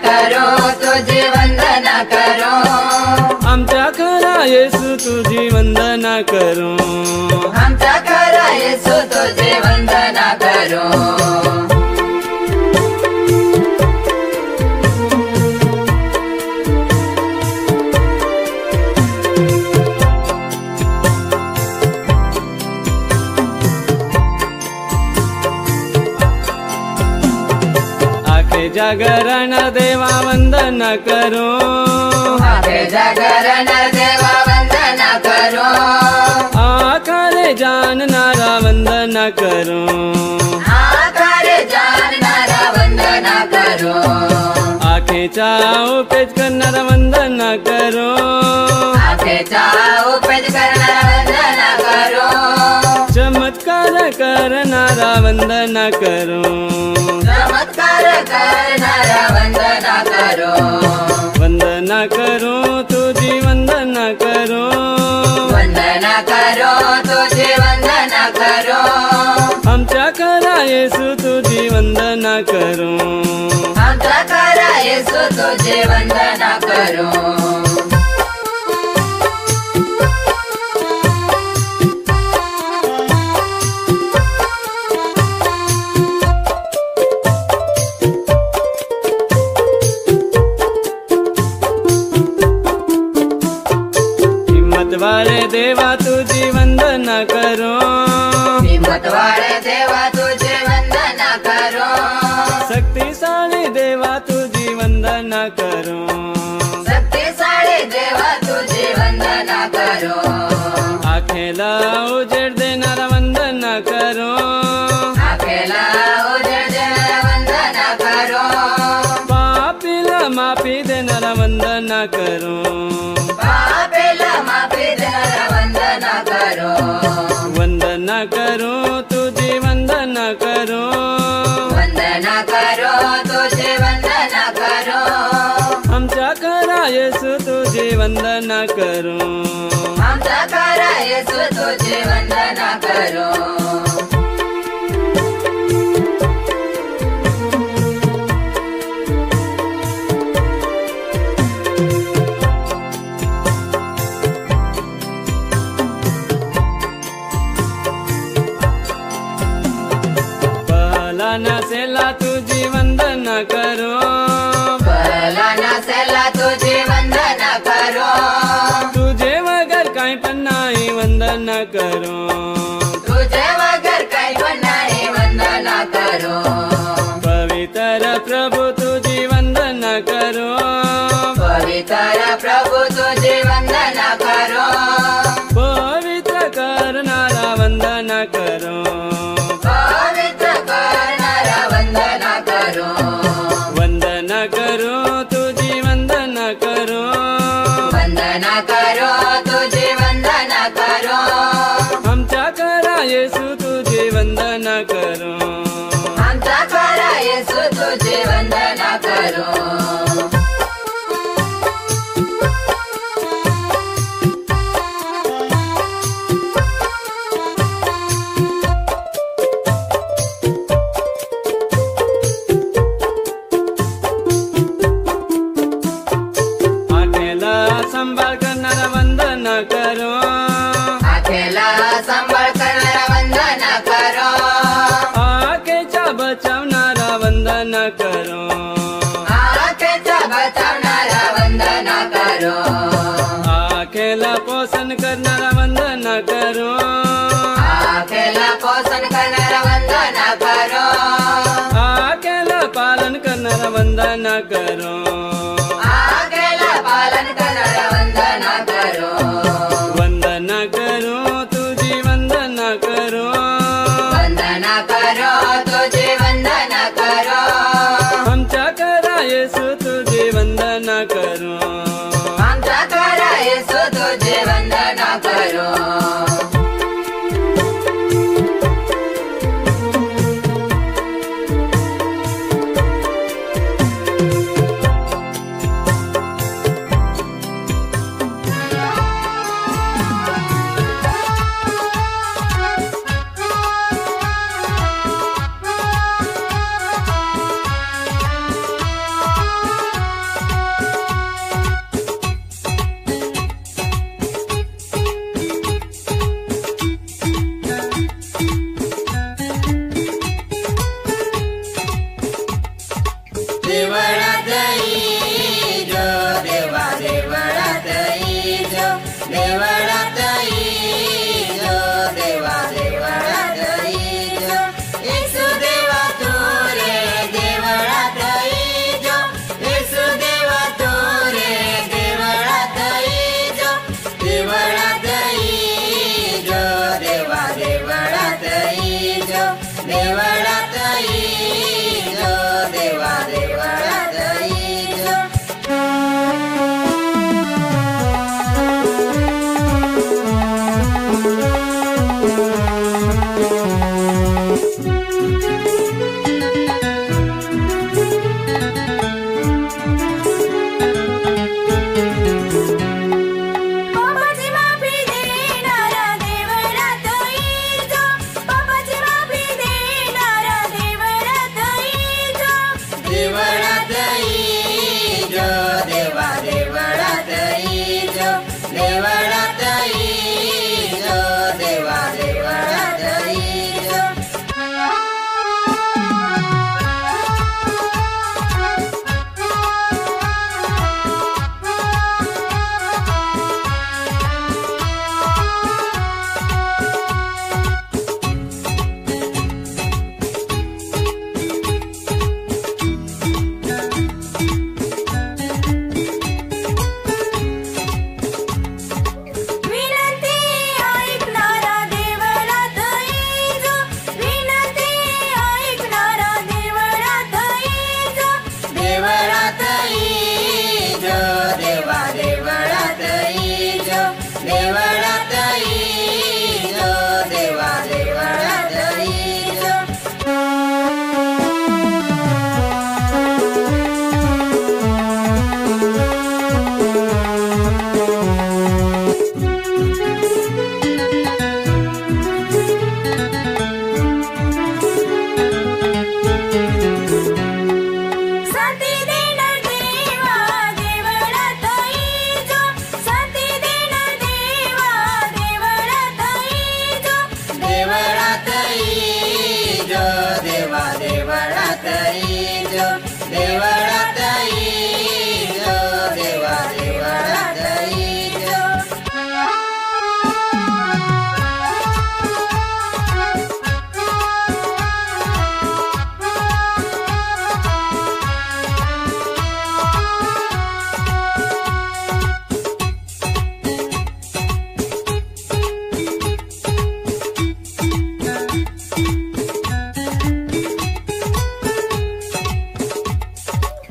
करो तुझी वंदना करो आमच्या खरा येसू तुझी वंदना करू आमचा खरा येसू तुझी वंदना करो जागरण देवा वंदना करो आखे जागरण देवा वंदना करो आकारे जाननारा वंदना करो आकारे जाननारा वंदना करो आखेचा उपेज करणारा वंदना करो आखेचा उपेज करणारा वंदना करो चमत्कार करणारा वंदना करो चमत्कार करणारा वंदना करो वंदना करो तुझी वंदना करो वंदना करो तुझी वंदना करो आमच्या खरा येसू तुझी वंदना करो आमचा खरा येसू तुझी वंदना करो वाले देवा तुझी वंदना करो हिम्मत वाले देवा तुझी वंदना करो शक्तिशाली देवा तुझी वंदना करो शक्तिशाली देवा तुझी वंदना करो आखेला उजेड देणारा वंदना करो आखेला उजेड देणारा वंदना करो पापीला माफी देणारा वंदना करो पापेला माफी देणारा वंदना करो वंदना करो तुझी वंदना करो वंदना करो तुझी वंदना करो आमच्या खरा येसू तुझी वंदना करो आमचा खरा येसू तुझी वंदना करो नसेला तुझी वंदना करो भला नसेला तुझी वंदना करो तुझे वगर काही पण नाही वंदना करो तुझे वगर काही पण नाही वंदना करो पवित्र प्रभु तुझी वंदना करो पवित्र प्रभु तुझी वंदना करो पवित्र करणारा वंदना करो पवित्र करणारा वंदना करो वंदना करो तुझी वंदना करो वंदना करो तुझी वंदना करो आमच्या खरा येसू तुझी वंदना करो आमचा खरा येसू तुझी वंदना करो संभाळ करणारा वंदना करो आखेला संभाळ करणारा वंदना करो आखेचा बचावणारा वंदना करो आखेचा बचावणारा वंदना करो आखेला पोषण करणारा वंदना करो आखेला पोषण करणारा वंदना करो आखेला पालन करणारा वंदना करो आखेला पालन करणारा वंदना करो वंदना करो तुझी वंदना करो वंदना करो तुझी वंदना करो आमच्या खरा येसू तुझी वंदना करो आमचा खरा येसू तुझी वंदना करो देवळात जो देवा देवळात जो देवळात जो देवा देवळात जो येशू देवा तू रे देवळात जो येशू देवा तू रे देवळात जो देवळात जो देवा देवळात जो देवळात जो देवा देवळात जो पापाची माफी देणारा देवळात जो पापाची माफी देणारा देवळात जो देवळात जो देवा देवळात जो देवळात जो देवा देवळात जो विनंती ऐकणारा देवळात जो विनंती ऐकणारा देवळात जो देवळात जो देवा देवळात जो देवळात जो देवा देवळात जो साथी देणार देवा देवळात जो साथी देणार देवा देवळात जो देवळात जो देवा देवळात जो देवळात जो देवा देवळात जो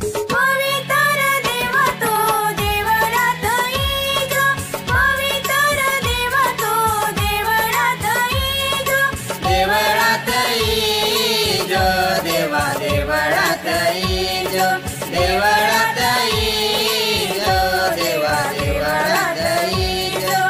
पवित्र देवा तो देवळात जो पवित्र देवा तो देवळात जो देवळात जो देवा देवळात जो देवळात जो देवा देवळात जो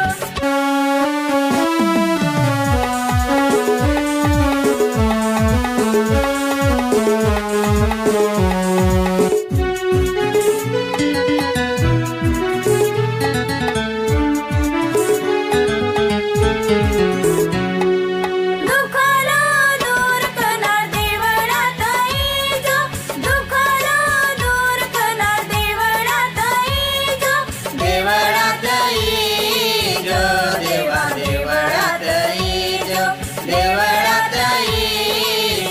दुःखाला दूर करणार देवळात जो दुःखाला दूर करणार देवळात जो देवळात जो देवा देवळात जो देवळात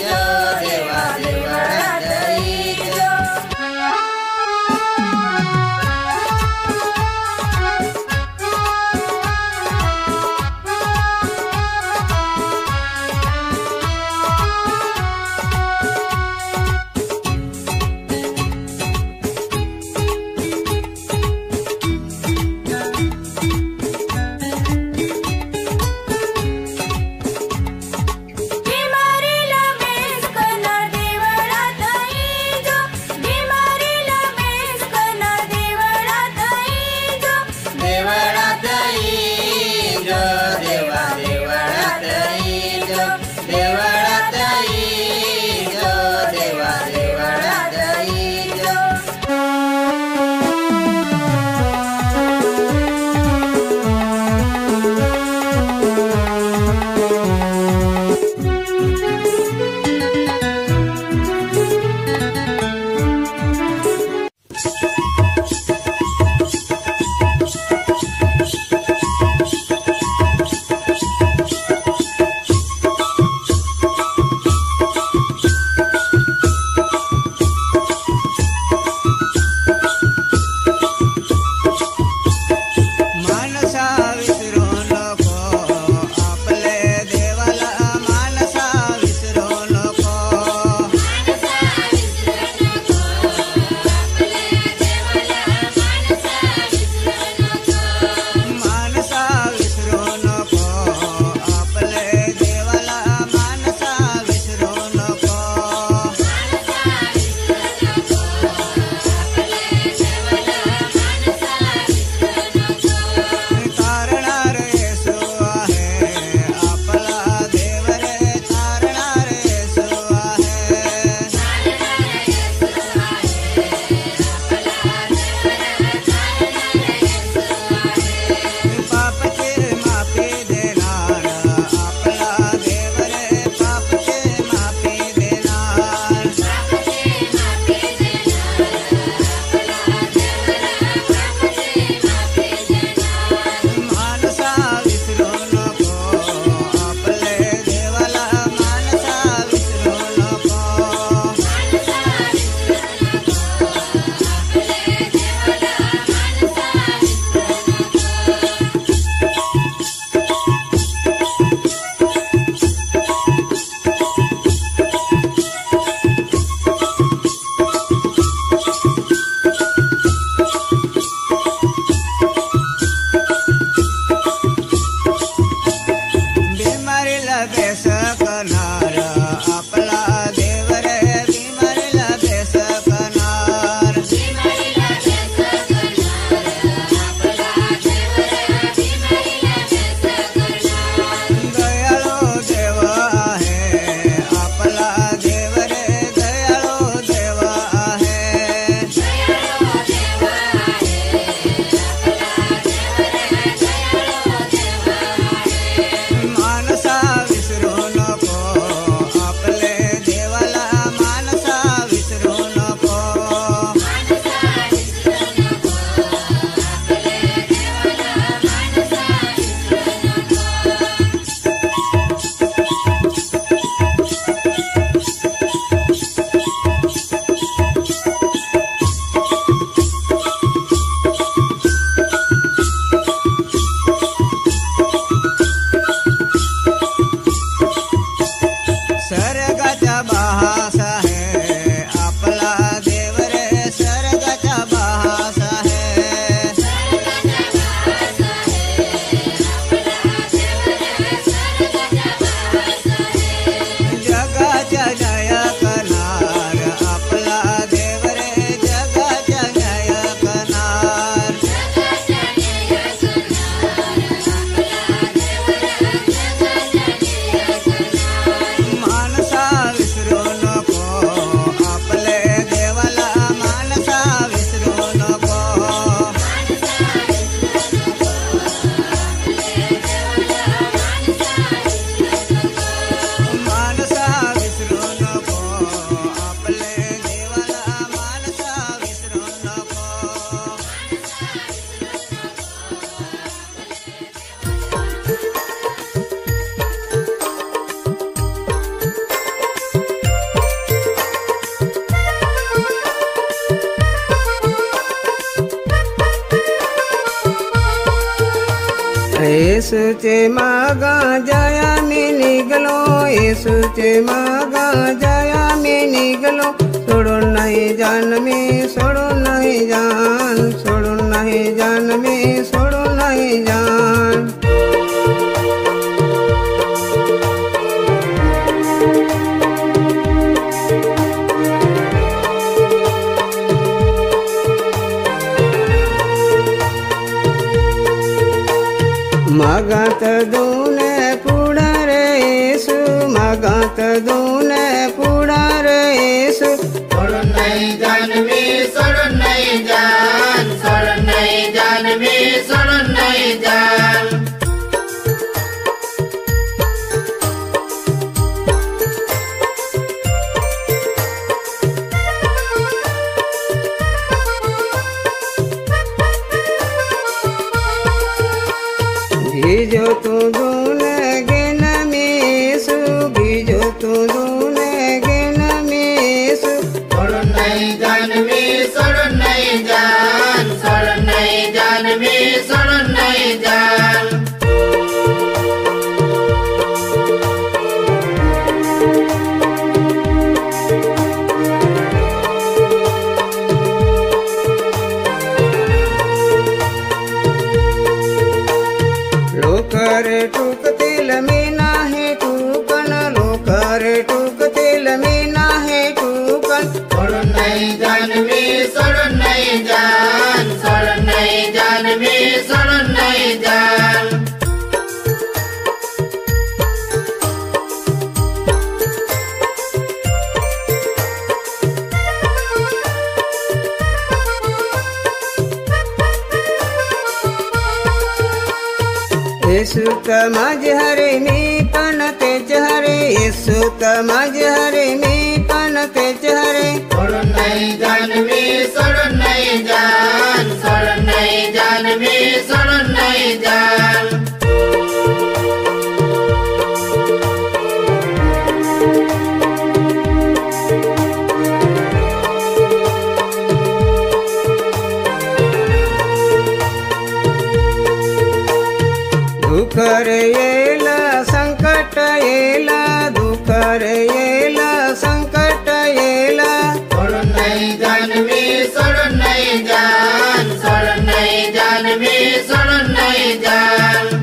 जो देवा देवळात जो येसूचे मागा जया मी निघलो, येसूचे मागा जया मी निघलो, सोडून नाही जाण मी, सोडून नाही जाण, सोडून नाही जाण मी, सोडून नाही जाण. मागात दोन पुढार येसू, मागात दोन पुढार येसू, सोडून नाही जाण मी, सोडून नाही जाण, सोडून नाही जाण मी, सोडून नाही जाण. भिजो तू दोन घेन मेसू, भिजो तू दोन घेन मेसू, सोडून नाही जाण मी, सोडून नाही जाण, सोडून नाही जाण मी, सोडून नाही जाण. लोकर टुकतील मी नाही टुकन, लोकर टुकतील मी नाही टुकन, सोडून नाही जाण मी, सोडून नाही जाण, सोडून नाही जाण मी, सोडून नाही जाण. येसू तर माझे हरे मी पण तेच हरे, येसू तर माझे हरे मी पण तेच हरे, सोडून नाही जाण मी, सोडून नाही जाण, सोडून नाही जाण मी, सोडून नाही जाण. दुःखर येईल संकट येईल, दुःखर येईल संकट येईल, सोडून नाही जाण मी, सोडून नाही जाण, सोडून नाही जाण मी, सोडून नाही जाण.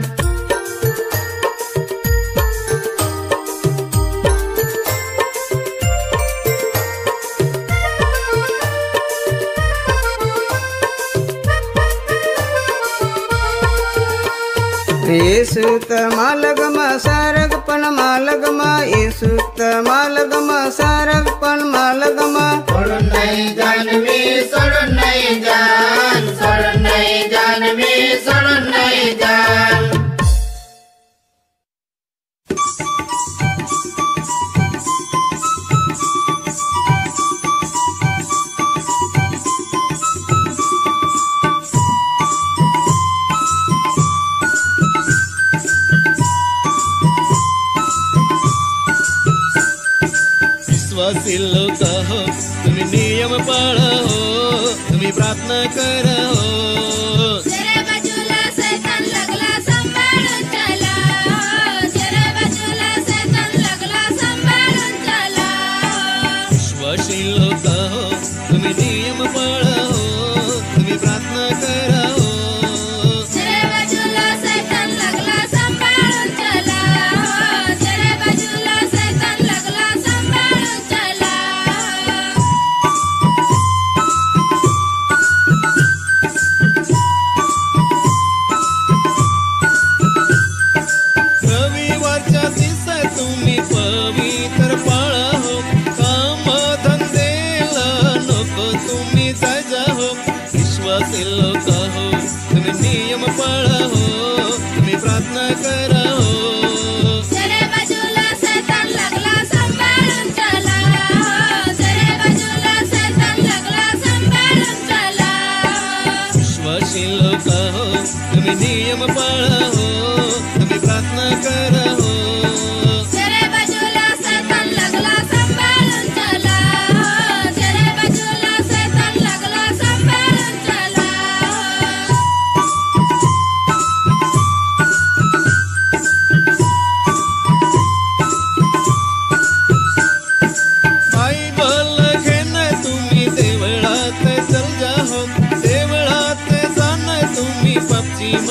येसू तर मालगम सारग पण मालगम, येसू तर मालगम सारग पण मालगम, सोडून नाही जाण मी, सोडून नाही जाण, सोडून नाही जाण मी, सोडून नाही जाण. विश्वासी लोक हो, तुम्ही नियम पाळा हो, तुम्ही प्रार्थना करा हो. जरा बाजूला सैतान लागला सांभाळून चला, जरा बाजूला सैतान लागला सांभाळून चला. विश्वासी लोक हो, तुम्ही नियम पाळा हो, तुम्ही प्रार्थना करा हो. जरा बाजूला सैतान लागला सांभाळून चला, जरा बाजूला सैतान लागला सांभाळून चला. रविवारच्या दिवसा तुम्ही पवित्र पाळा हो, काम धंदेला नको तुम्ही सजा हो. विश्वासी लोक हो, तुम्ही नियम पाळा हो, तुम्ही प्रार्थना करा हो. जरा बाजूला सैतान लागला सांभाळून चला, जरा बाजूला सैतान लागला सांभाळून चला. विश्वासी लोक हो, तुम्ही नियम पाळा हो, तुम्ही प्रार्थना करा हो. जरा बाजूला सैतान लागला सांभाळून चला, जरा बाजूला सैतान लागला सांभाळून चला.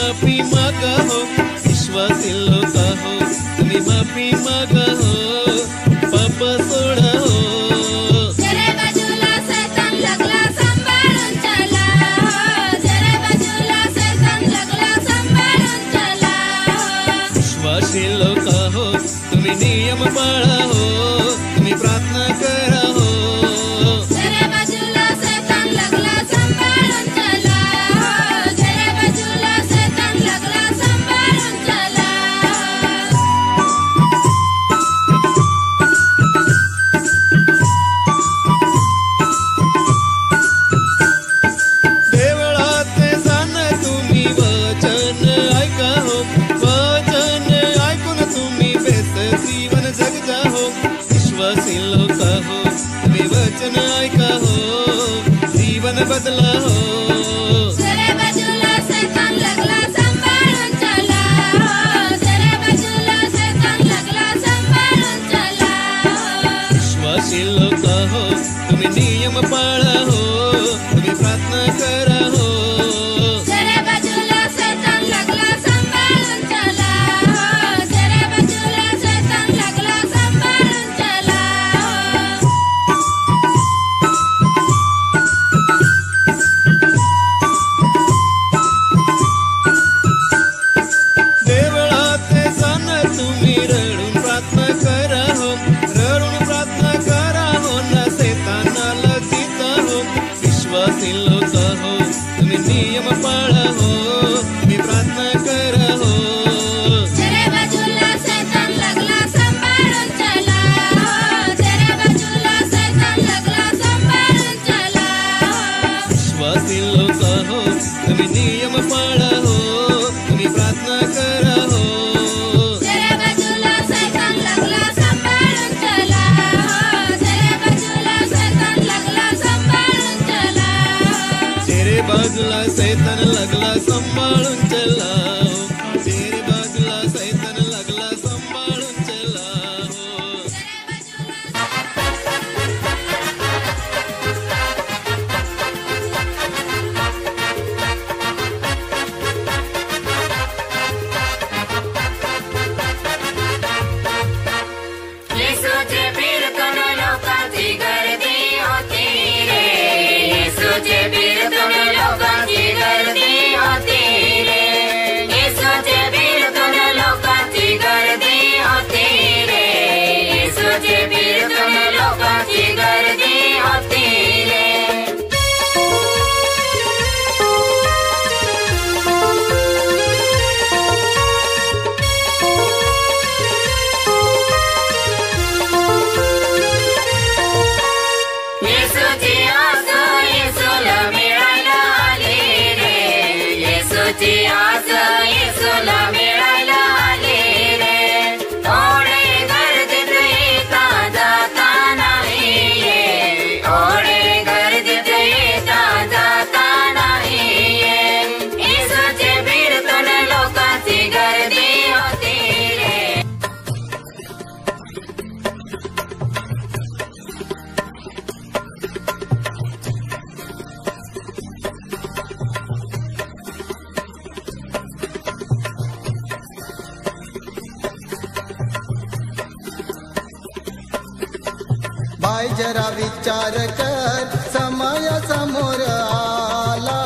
माफी मागा हो विश्वासी लोक हो तुम्ही माफी मागा हो पाप सोडा हो जरा बाजूला सैतान लागला सांभाळून चला जरा बाजूला सैतान लागला सांभाळून चला विश्वासी लोक हो तुम्ही नियम पाळा हो तुम्ही प्रार्थना करा हो जरा बाजूला सैतान लागला सांभाळून चला जरा बाजूला सैतान लागला सांभाळून चला देवळात जाण तुम्ही वचन ऐका हो वचन ऐकून तुम्ही बेस्ट जीवन जगता हो विश्वासी लोक हो तुम्ही वचन ऐका हो जीवन बदला हो जरा बाजूला सैतान लागला सांभाळून चला जरा बाजूला सैतान लागला सांभाळून चला विश्वासी लोक हो तुम्ही नियम पाळा हो तुम्ही प्रार्थना करा हो जरा बाजूला सैतान लागला सांभाळून चला जरा बाजूला सैतान लागला सांभाळून चला देवळात जाण तुम्ही रडून प्रार्थना करा हो रडून प्रार्थना करा हो ना सैतानाला जिता हो विश्वासी लोक हो तुम्ही नियम पाळा हो तुम्ही प्रार्थना करा हो जरा बाजूला सैतान लागला सांभाळून चला जरा बाजूला सैतान लागला सांभाळून चला विश्वासी लोक हो तुम्ही नियम पाळा हो तुम्ही प्रार्थना करा हो जरा बाजूला सैतान लागला सांभाळून चला जरा बाजूला सैतान लागला सांभाळून चला तेरे बाजूला सैतान लागला सांभाळून चला हो तेरे बाजूला सैतान लागला सांभाळून चला हो येशूचे फिरतून लोकांची गर्दी होती रे येशूचे फिरतून लोकांची गर्दी होती रे येशूचे फिरतून लोकांची गर्दी होती रे येशूचे फिरतून लोकांची गर्दी होती रे येशूची आस येशूला मिळायला आली रे येशूची आस येशूला मिळायला आली रे थोडे गर्दीत येता जाता नाही थोडे गर्दीत येता जाता नाही येशूचे फिरतून लोकांची गर्दी होती रे बाय जरा विचार कर समय समोर आला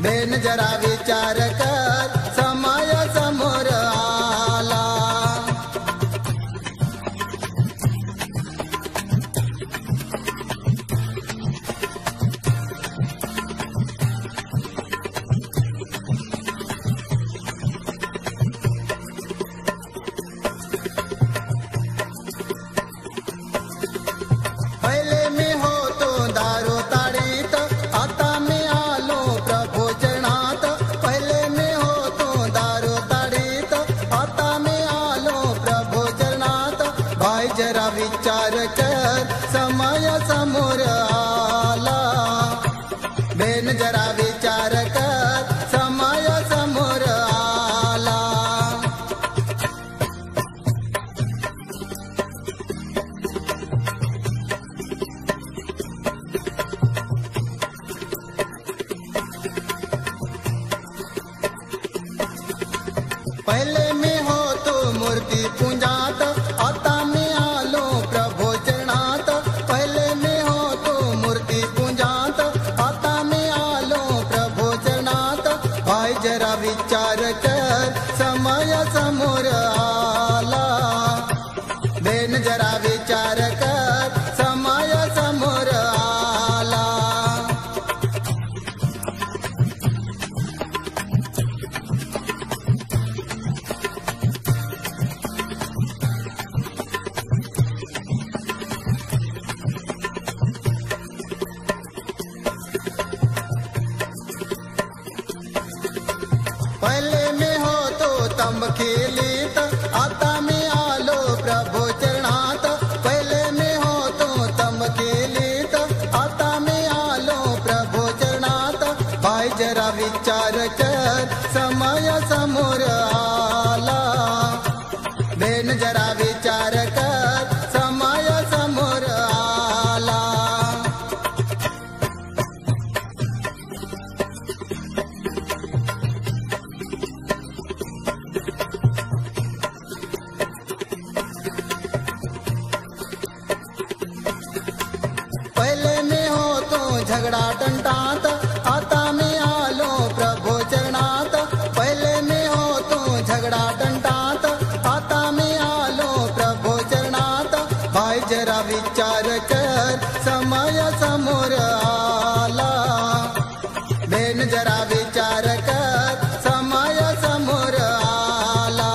बेन जरा विचार कर समय समोर आला पहिले मी होतो पहले मी होतो मूर्ती पूजात, आता मी आलो प्रभो चरणात. पहले मी होतो मूर्ती पूजात, आता मी आलो प्रभो चरणात. भाई जरा विचार कर, समय समोर आला. बेन जरा विचार कर, समय समोर आला. पहले मी होतो तंबखिलीत, आता मी आलो प्रभो चरणात. पहले मी होतो तंबखिलीत, आता मी आलो प्रभो चरणात. भाई जरा विचार कर, समय समोर आला. बेन जरा विचार कर, समय समोर आला. पहले मी होतो झगडा टंटात, आता मी आलो प्रभो चरणात. पहले मी होतो झगडा टंटात, आता मी आलो प्रभो चरणात. भाई जरा विचार कर, समय समोर आला. बेन जरा विचार कर, समय समोर आला.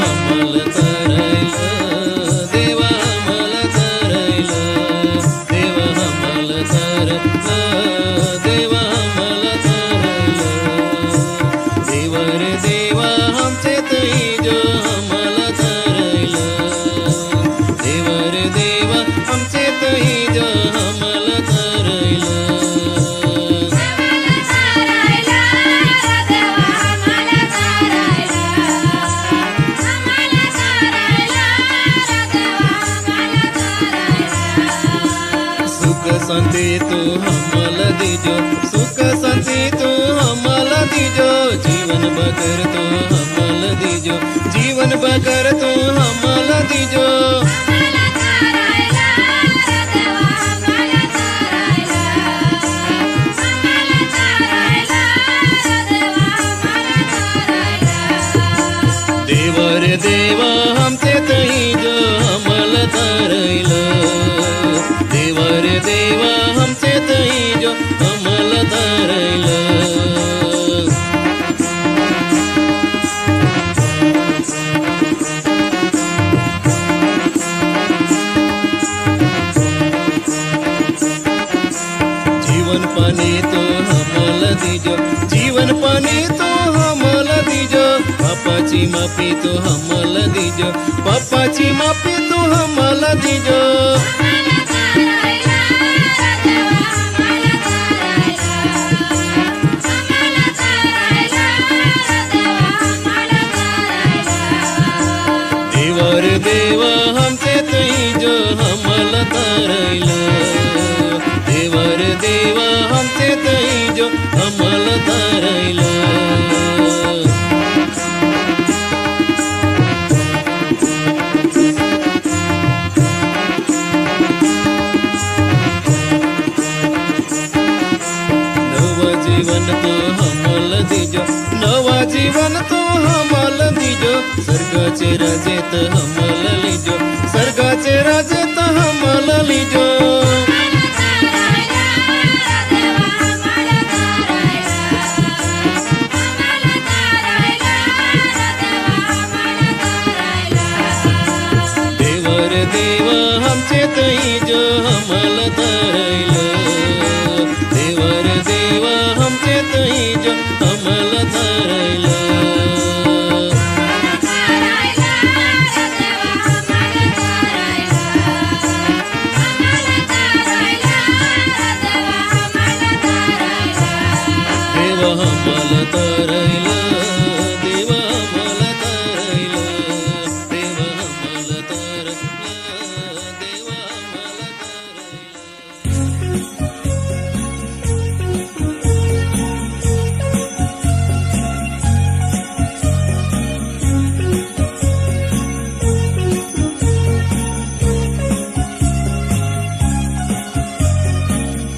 आम्हाला तारायला, देवा आम्हाला तारायला, देवा आम्हाला तारायला, देवा आम्हाला तारायला. देवा रे देवा आमचे तैजो आम्हाला तारायला, देवा रे देवा आमचे तैजो आम्हाला तारायला. शांति तू हमला दीजो, सुख शांति तू हमला दीजो, जीवन बकर तू हमला दीजो, जीवन बकर तू हमला दीजो. देवा रे देवा हमचे तैजो हमला तारायला, देवा रे देवा हमचे तैजो हमला तारायला. जीवन पानी तो हमला दीजो, जीवन पानी तो हमला दीजो, पापाची माफी तो हमला दीजो, पापाची माफी तो हमला दीजो. देवा रे देवा हमचे तैजो हमला तारायला, देवा रे देवा हमचे तैजो हमला तारायला. नवा जीवन तो हमला दीजो, नवा जीवन तो हमला दीजो, स्वर्गाचे राजे तो हमला लीजो, स्वर्गाचे राजे तो हमला लीजो. देवा रे देवा हमचे तैजो हमला तारायला, देवा रे देवा हमचे तैजो हमला तारायला. देवा हमला तारायला, देवा हमला तारायला, देवा हमला तारायला, देवा हमला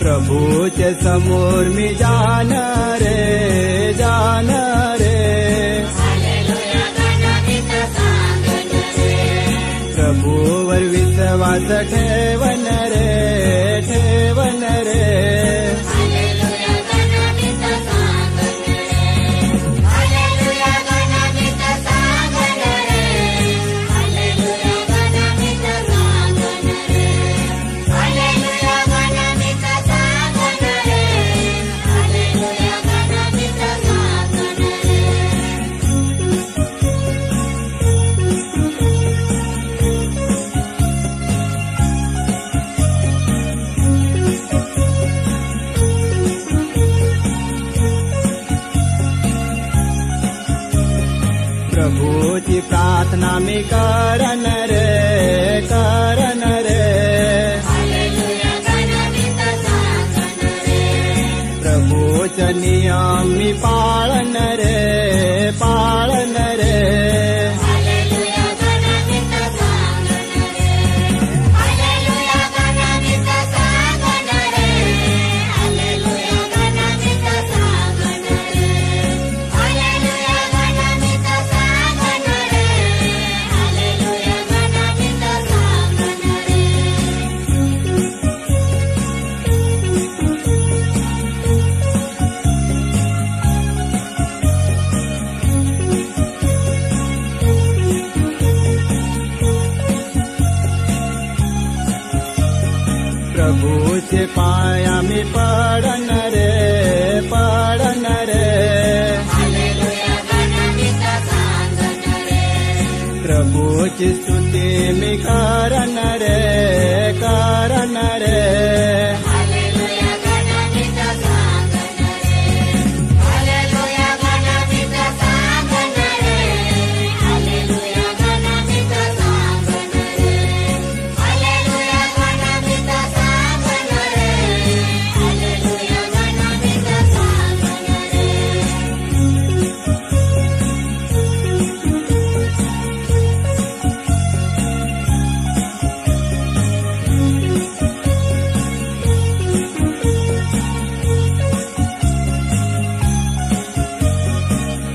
प्रभूचे समोर मी जाणार रे, जाणार रे. प्रभूवर विश्वास ठेवन रे, ठेवन रे. प्रभूची प्रार्थना मी करन रे, करन रे. प्रभूचा नियम मी पाळन रे, पाळन रे. प्रभूचे पाय आम्ही पडन रे पडन रे प्रभूची स्तुती मी करन रे करन रे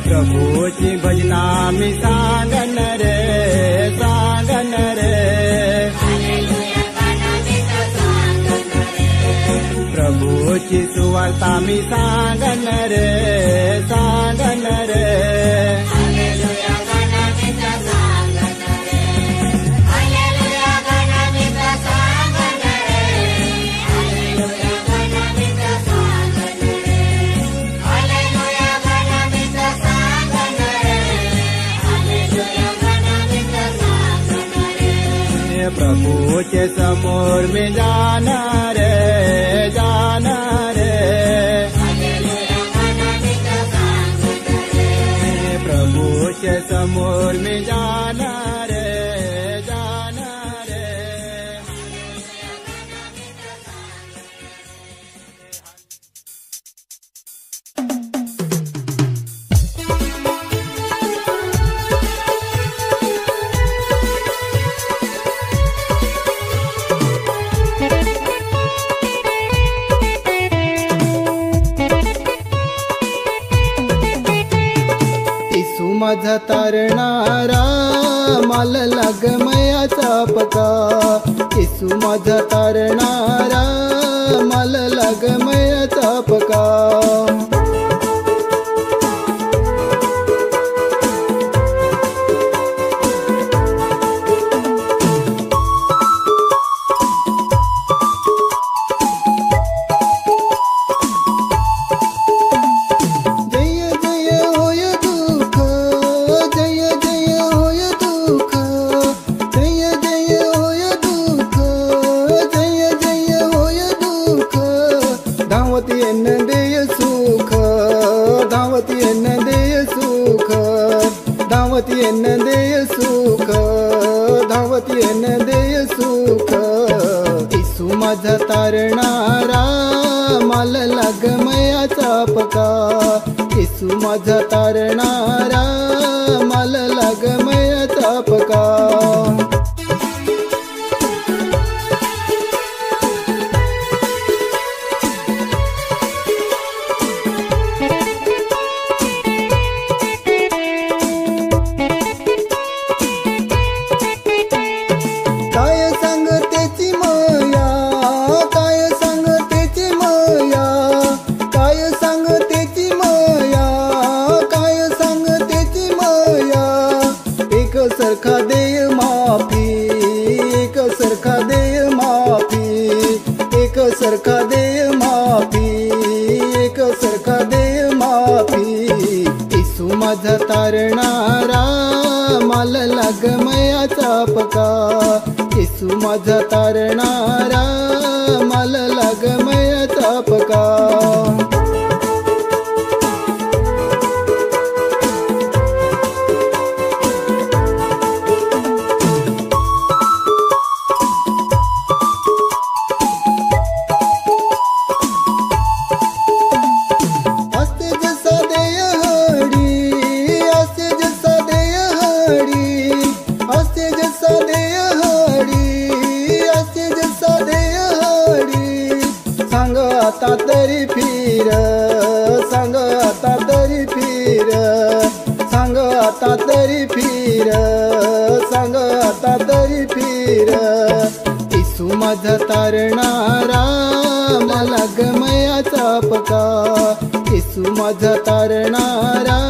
प्रभूची भजना मी सांगन रे सांगन रे प्रभूची सुवार्ता मी सांगन रे सांगन रे प्रभूचे समोर मी जाणार रे जाणार रे प्रभूचे समोर मी जाणार रे जाणार रे माझा तारणारा मला लागमयाचा पका येसू माझा तारणारा मला लागमयाचा पका माझा तारणारा मला लागमयाचा पका येसू माझा तारणारा मला लागमयाचा पका सरखा देय माफी एक सरखा देय माफी एक सरखा देय माफी एक सरखा देय माफी येसू माझा तारणारा मला लागमयाचा पका येसू माझा तारणारा मला लागमयाचा पका आता तरी फिर सांग आता तरी फिर सांग आता तरी फिर सांग आता तरी फिर येसू माझा तारणारा मला गमयाचा पका येसू माझा तारणारा